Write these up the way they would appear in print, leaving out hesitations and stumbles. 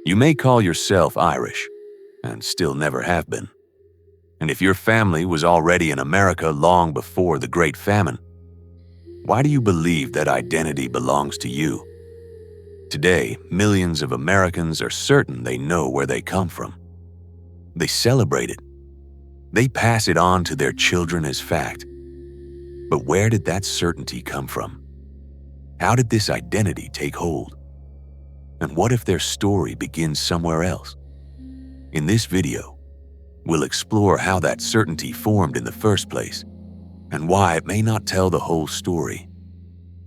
You may call yourself Irish, and still never have been. And if your family was already in America long before the Great Famine, why do you believe that identity belongs to you? Today, millions of Americans are certain they know where they come from. They celebrate it. They pass it on to their children as fact. But where did that certainty come from? How did this identity take hold? And what if their story begins somewhere else? In this video, we'll explore how that certainty formed in the first place and why it may not tell the whole story.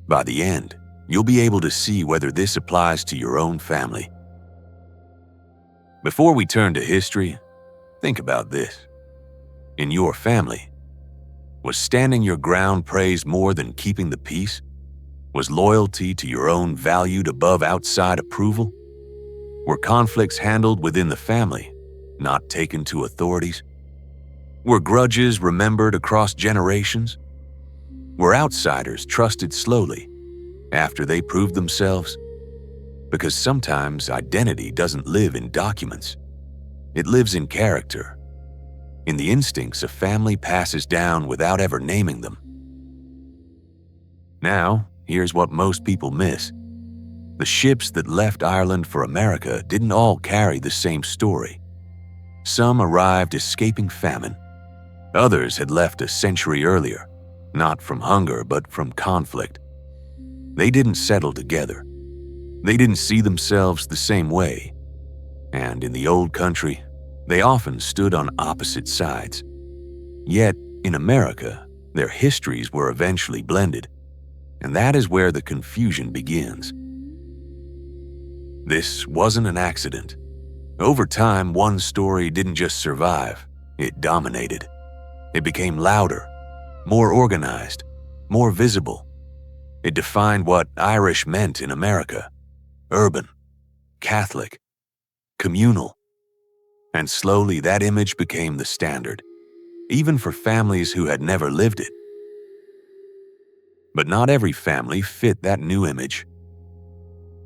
By the end, you'll be able to see whether this applies to your own family. Before we turn to history, think about this. In your family, was standing your ground praised more than keeping the peace? Was loyalty to your own valued above outside approval? Were conflicts handled within the family, not taken to authorities? Were grudges remembered across generations? Were outsiders trusted slowly after they proved themselves? Because sometimes identity doesn't live in documents. It lives in character, in the instincts a family passes down without ever naming them. Now, here's what most people miss. The ships that left Ireland for America didn't all carry the same story. Some arrived escaping famine. Others had left a century earlier, not from hunger but from conflict. They didn't settle together. They didn't see themselves the same way. And in the old country, they often stood on opposite sides. Yet, in America, their histories were eventually blended, and that is where the confusion begins. This wasn't an accident. Over time, one story didn't just survive, it dominated. It became louder, more organized, more visible. It defined what Irish meant in America: urban, Catholic, communal. And slowly that image became the standard, even for families who had never lived it. But not every family fit that new image.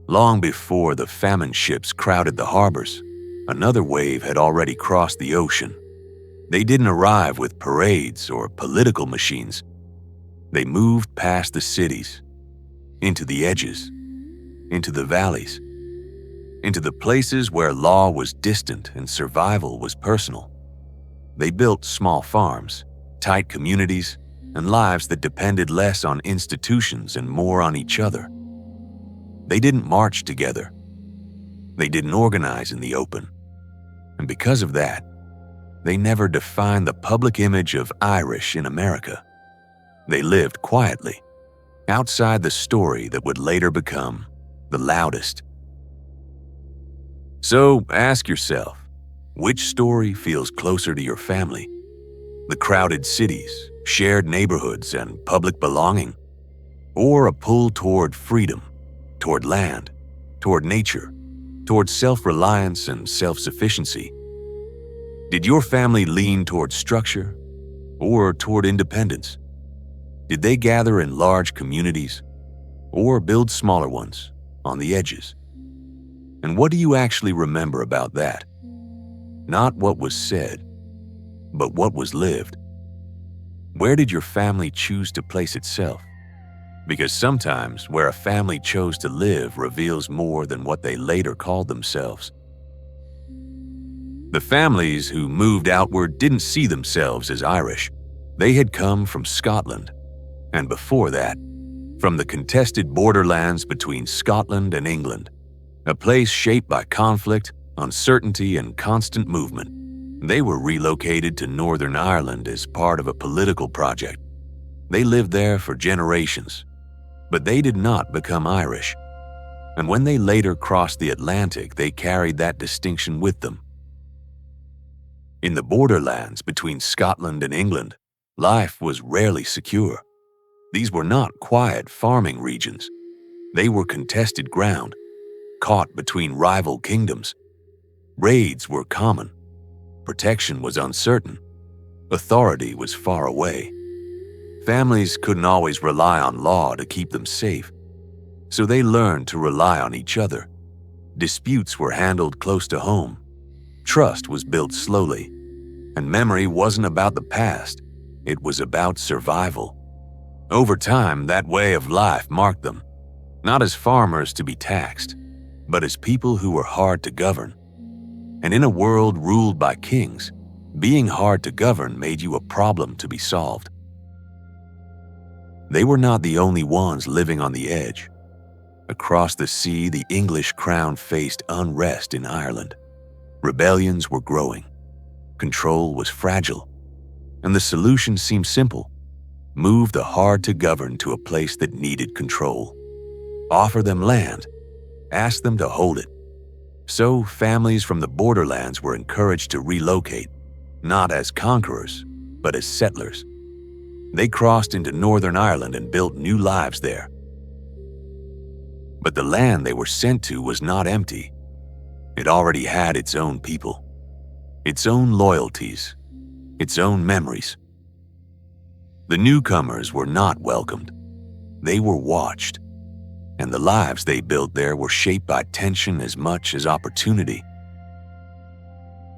Long before the famine ships crowded the harbors, another wave had already crossed the ocean. They didn't arrive with parades or political machines. They moved past the cities, into the edges, into the valleys, into the places where law was distant and survival was personal. They built small farms, tight communities, and lives that depended less on institutions and more on each other. They didn't march together. They didn't organize in the open. And because of that, they never defined the public image of Irish in America. They lived quietly, outside the story that would later become the loudest. So ask yourself, which story feels closer to your family? The crowded cities, shared neighborhoods, and public belonging? Or a pull toward freedom, toward land, toward nature, toward self-reliance and self-sufficiency? Did your family lean toward structure or toward independence? Did they gather in large communities or build smaller ones on the edges? And what do you actually remember about that? Not what was said, but what was lived. Where did your family choose to place itself? Because sometimes where a family chose to live reveals more than what they later called themselves. The families who moved outward didn't see themselves as Irish. They had come from Scotland, and before that, from the contested borderlands between Scotland and England, a place shaped by conflict, uncertainty, and constant movement. They were relocated to Northern Ireland as part of a political project. They lived there for generations, but they did not become Irish. And when they later crossed the Atlantic, they carried that distinction with them. In the borderlands between Scotland and England, life was rarely secure. These were not quiet farming regions. They were contested ground, caught between rival kingdoms. Raids were common. Protection was uncertain. Authority was far away. Families couldn't always rely on law to keep them safe, so they learned to rely on each other. Disputes were handled close to home. Trust was built slowly. And memory wasn't about the past. It was about survival. Over time, that way of life marked them, not as farmers to be taxed, but as people who were hard to govern. And in a world ruled by kings, being hard to govern made you a problem to be solved. They were not the only ones living on the edge. Across the sea, the English crown faced unrest in Ireland. Rebellions were growing. Control was fragile. And the solution seemed simple. Move the hard-to-govern to a place that needed control. Offer them land. Ask them to hold it. So families from the borderlands were encouraged to relocate, not as conquerors, but as settlers. They crossed into Northern Ireland and built new lives there. But the land they were sent to was not empty. It already had its own people, its own loyalties, its own memories. The newcomers were not welcomed. They were watched, and the lives they built there were shaped by tension as much as opportunity.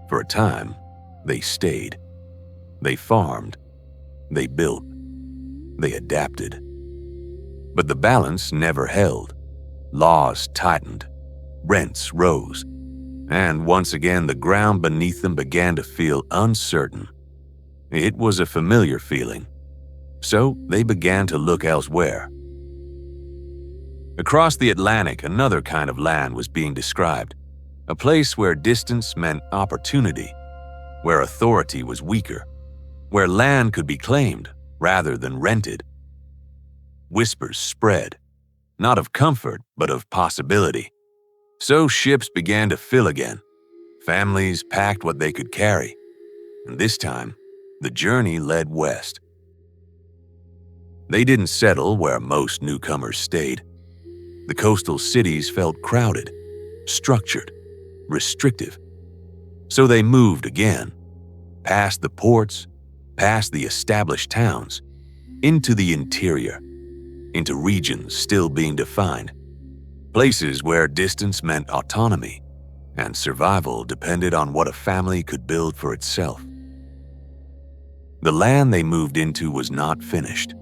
For a time, they stayed. They farmed. They built. They adapted. But the balance never held. Laws tightened. Rents rose. And once again, the ground beneath them began to feel uncertain. It was a familiar feeling. So they began to look elsewhere. Across the Atlantic, another kind of land was being described. A place where distance meant opportunity, where authority was weaker, where land could be claimed rather than rented. Whispers spread, not of comfort, but of possibility. So ships began to fill again. Families packed what they could carry. And this time, the journey led west. They didn't settle where most newcomers stayed. The coastal cities felt crowded, structured, restrictive. So they moved again, past the ports, past the established towns, into the interior, into regions still being defined, places where distance meant autonomy and survival depended on what a family could build for itself. The land they moved into was not finished.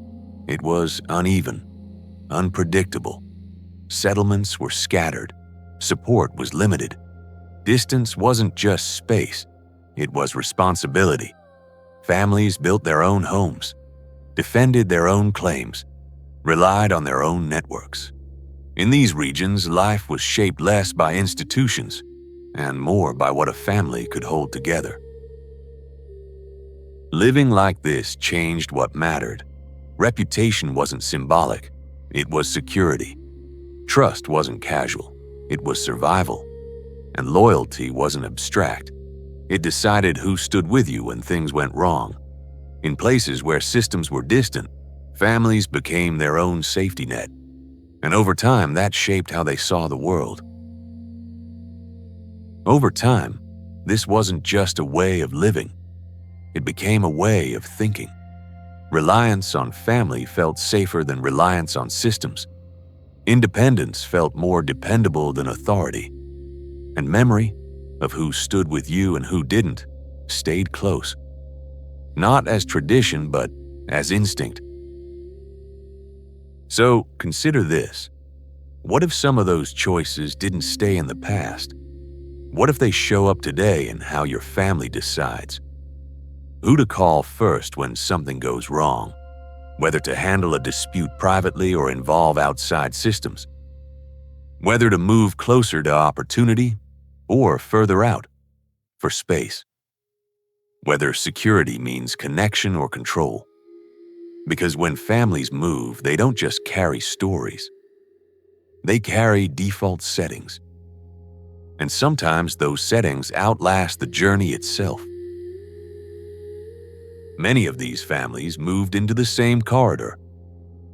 It was uneven, unpredictable. Settlements were scattered. Support was limited. Distance wasn't just space. It was responsibility. Families built their own homes, defended their own claims, relied on their own networks. In these regions, life was shaped less by institutions and more by what a family could hold together. Living like this changed what mattered. Reputation wasn't symbolic. It was security. Trust wasn't casual. It was survival. And loyalty wasn't abstract. It decided who stood with you when things went wrong. In places where systems were distant, families became their own safety net. And over time, that shaped how they saw the world. Over time, this wasn't just a way of living. It became a way of thinking. Reliance on family felt safer than reliance on systems. Independence felt more dependable than authority. And memory of who stood with you and who didn't stayed close. Not as tradition, but as instinct. So consider this. What if some of those choices didn't stay in the past? What if they show up today in how your family decides? Who to call first when something goes wrong? Whether to handle a dispute privately or involve outside systems? Whether to move closer to opportunity or further out for space? Whether security means connection or control? Because when families move, they don't just carry stories. They carry default settings. And sometimes those settings outlast the journey itself. Many of these families moved into the same corridor,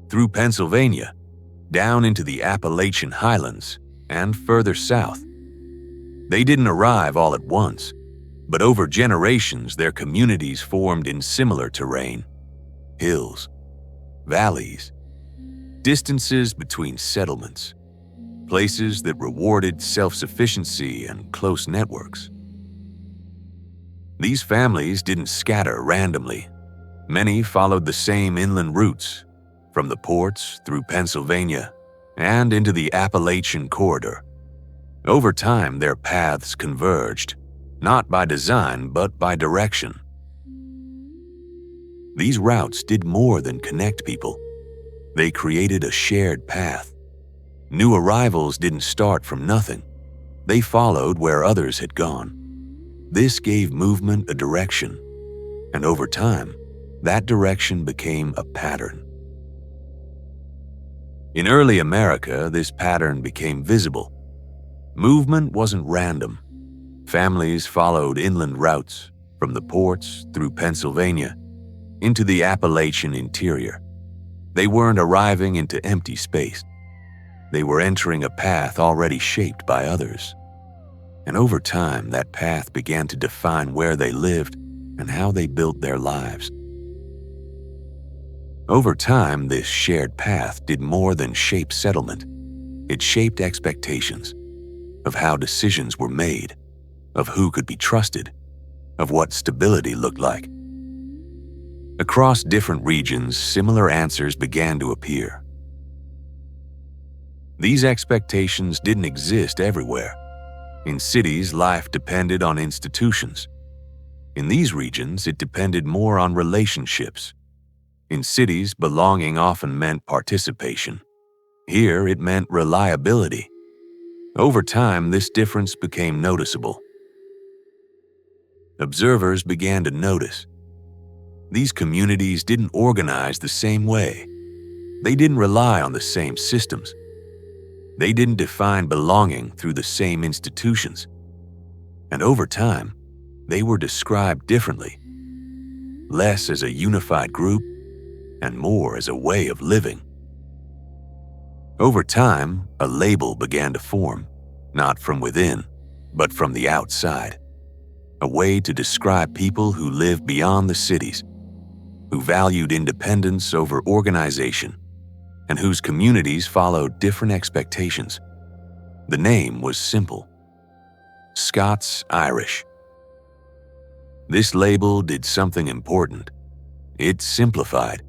through Pennsylvania, down into the Appalachian highlands, and further south. They didn't arrive all at once, but over generations their communities formed in similar terrain. Hills, valleys, distances between settlements, places that rewarded self-sufficiency and close networks. These families didn't scatter randomly. Many followed the same inland routes, from the ports through Pennsylvania and into the Appalachian corridor. Over time, their paths converged, not by design but by direction. These routes did more than connect people. They created a shared path. New arrivals didn't start from nothing. They followed where others had gone. This gave movement a direction, and over time, that direction became a pattern. In early America, this pattern became visible. Movement wasn't random. Families followed inland routes, from the ports through Pennsylvania into the Appalachian interior. They weren't arriving into empty space. They were entering a path already shaped by others. And over time, that path began to define where they lived and how they built their lives. Over time, this shared path did more than shape settlement. It shaped expectations of how decisions were made, of who could be trusted, of what stability looked like. Across different regions, similar answers began to appear. These expectations didn't exist everywhere. In cities, life depended on institutions. In these regions, it depended more on relationships. In cities, belonging often meant participation. Here, it meant reliability. Over time, this difference became noticeable. Observers began to notice. These communities didn't organize the same way. They didn't rely on the same systems. They didn't define belonging through the same institutions. And over time, they were described differently, less as a unified group and more as a way of living. Over time, a label began to form, not from within, but from the outside. A way to describe people who lived beyond the cities, who valued independence over organization, and whose communities followed different expectations. The name was simple: Scots-Irish. This label did something important. It simplified.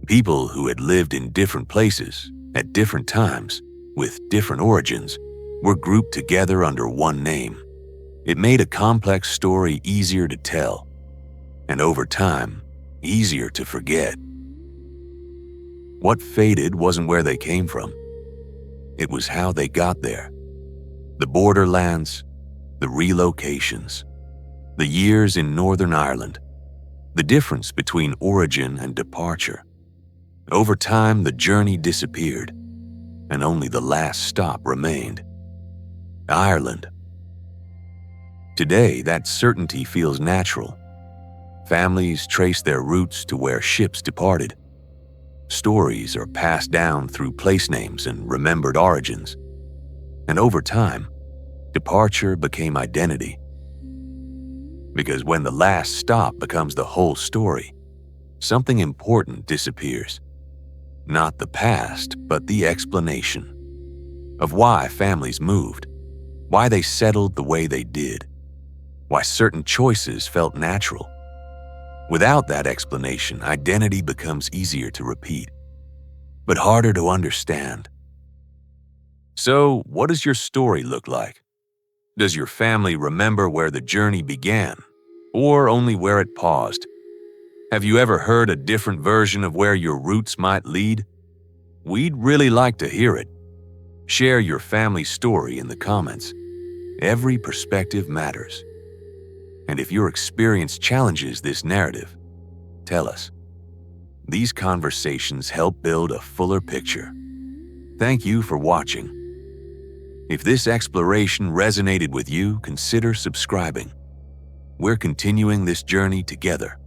People who had lived in different places, at different times, with different origins, were grouped together under one name. It made a complex story easier to tell, and over time, easier to forget. What faded wasn't where they came from. It was how they got there. The borderlands, the relocations, the years in Northern Ireland, the difference between origin and departure. Over time, the journey disappeared, and only the last stop remained: Ireland. Today, that certainty feels natural. Families trace their roots to where ships departed. Stories are passed down through place names and remembered origins. And over time, departure became identity. Because when the last stop becomes the whole story, something important disappears. Not the past, but the explanation of why families moved, why they settled the way they did, why certain choices felt natural. Without that explanation, identity becomes easier to repeat, but harder to understand. So, what does your story look like? Does your family remember where the journey began, or only where it paused? Have you ever heard a different version of where your roots might lead? We'd really like to hear it. Share your family story in the comments. Every perspective matters. And if your experience challenges this narrative, tell us. These conversations help build a fuller picture. Thank you for watching. If this exploration resonated with you, consider subscribing. We're continuing this journey together.